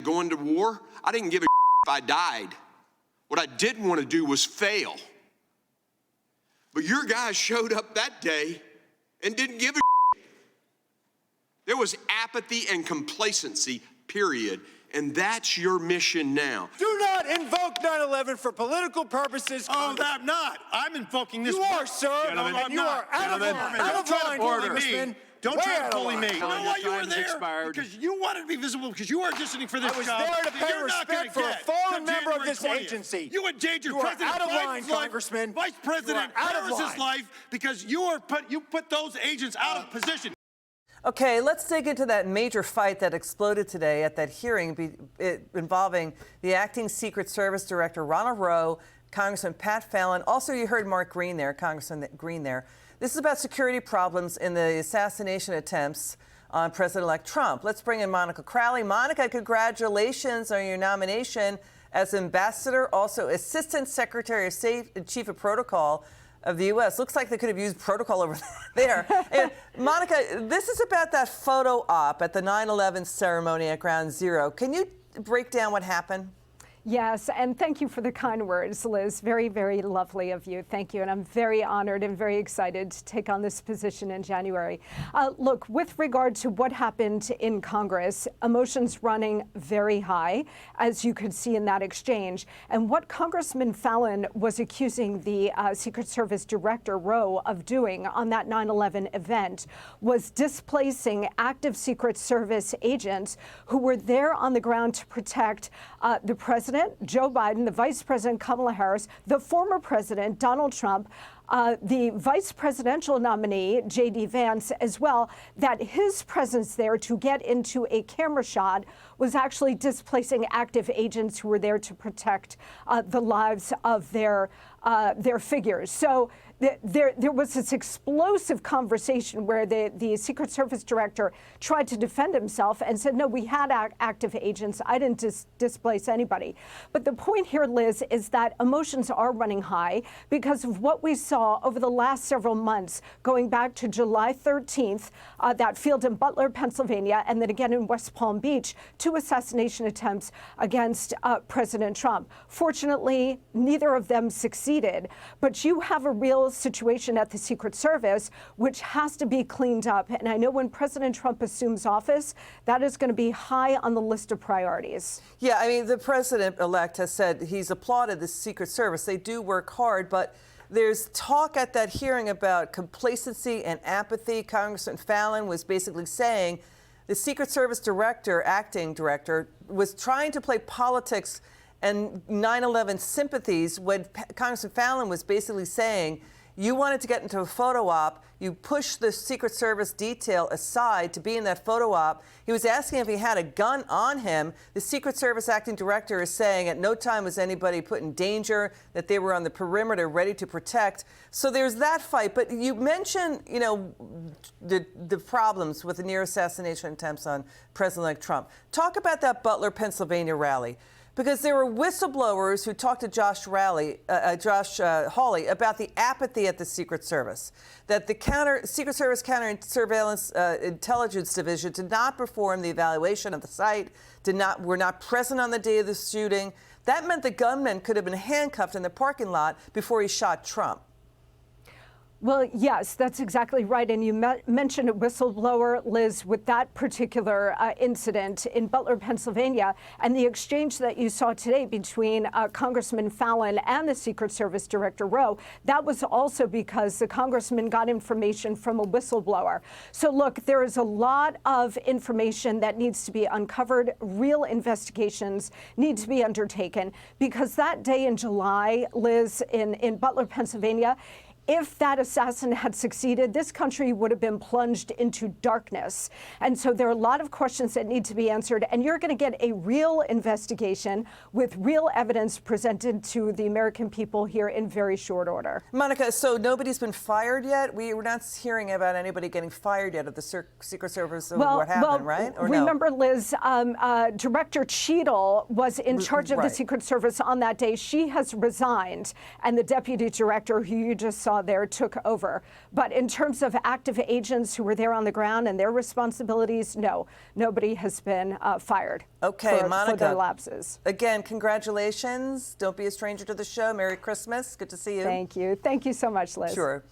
Going to war, I didn't give a if I died. What I didn't want to do was fail. But your guys showed up that day and didn't give a There was apathy and complacency, period. And that's your mission now. Do not invoke 9/11 for political purposes. Oh, I'm not. I'm invoking this. You are, sir. Gentlemen, and you are out of line, Congressman. Don't try to bully me. You know Your why you were time has there? expired. Because you wanted to be visible, because you are auditioning for this I was job. there to pay You're not gonna respect for a get fallen till member of January this 20th. agency. You endangered You are President out of line, Biden's life, Congressman. Vice President You are out of Harris's line. life, because you put those agents out of position. Okay, let's dig into that major fight that exploded today at that hearing involving the acting Secret Service Director, Ronald Rowe, Congressman Pat Fallon. Also, you heard Mark Green there, Congressman Green there. This is about security problems in the assassination attempts on President-elect Trump. Let's bring in Monica Crowley. Monica, congratulations on your nomination as ambassador, also Assistant Secretary of State and Chief of Protocol of the U.S. Looks like they could have used protocol over there. And Monica, this is about that photo op at the 9/11 ceremony at Ground Zero. Can you break down what happened? Yes, and thank you for the kind words, Liz. Very, very lovely of you. Thank you. And I'm very honored and very excited to take on this position in January. Look, with regard to what happened in Congress, emotions running very high, as you could see in that exchange. And what Congressman Fallon was accusing the Secret Service Director Rowe of doing on that 9/11 event was displacing active Secret Service agents who were there on the ground to protect the President, Joe Biden, the Vice President Kamala Harris, the former President Donald Trump, the vice presidential nominee, J.D. Vance, as well, that his presence there to get into a camera shot was actually displacing active agents who were there to protect the lives of their figures. So there was this explosive conversation where the Secret Service Director tried to defend himself and said, no, we had active agents. I didn't displace anybody. But the point here, Liz, is that emotions are running high because of what we saw over the last several months, going back to July 13th, that field in Butler, Pennsylvania, and then again in West Palm Beach, 2 assassination attempts against President Trump. Fortunately, neither of them succeeded. But you have a real situation at the Secret Service, which has to be cleaned up. And I know when President Trump assumes office, that is going to be high on the list of priorities. Yeah, I mean, the president-elect has said he's applauded the Secret Service. They do work hard, but there's talk at that hearing about complacency and apathy. Congressman Fallon was basically saying the Secret Service director, acting director, was trying to play politics and 9/11 sympathies when Congressman Fallon was basically saying, you wanted to get into a photo op, you pushed the Secret Service detail aside to be in that photo op. He was asking if he had a gun on him. The Secret Service acting director is saying at no time was anybody put in danger, that they were on the perimeter ready to protect. So there's that fight. But you mentioned, you know, the problems with the near assassination attempts on President-elect Trump. Talk about that Butler, Pennsylvania rally. Because there were whistleblowers who talked to Josh Hawley about the apathy at the Secret Service, that the Secret Service Counter-Surveillance Intelligence Division did not perform the evaluation of the site, were not present on the day of the shooting. That meant the gunman could have been handcuffed in the parking lot before he shot Trump. Well, yes, that's exactly right. And you mentioned a whistleblower, Liz, with that particular incident in Butler, Pennsylvania, and the exchange that you saw today between Congressman Fallon and the Secret Service Director Rowe. That was also because the congressman got information from a whistleblower. So, look, there is a lot of information that needs to be uncovered. Real investigations need to be undertaken because that day in July, Liz, in Butler, Pennsylvania, if that assassin had succeeded, this country would have been plunged into darkness. And so there are a lot of questions that need to be answered. And you're going to get a real investigation with real evidence presented to the American people here in very short order. Monica, so nobody's been fired yet? We're not hearing about anybody getting fired yet of the Secret Service of what happened, right? Or remember, no? Liz, Director Cheadle was in charge of the Secret Service on that day. She has resigned. And the deputy director, who you just saw law there took over. But in terms of active agents who were there on the ground and their responsibilities, no, nobody has been fired Okay, Monica, for their lapses. Again, congratulations. Don't be a stranger to the show. Merry Christmas. Good to see you. Thank you. Thank you so much, Liz. Sure.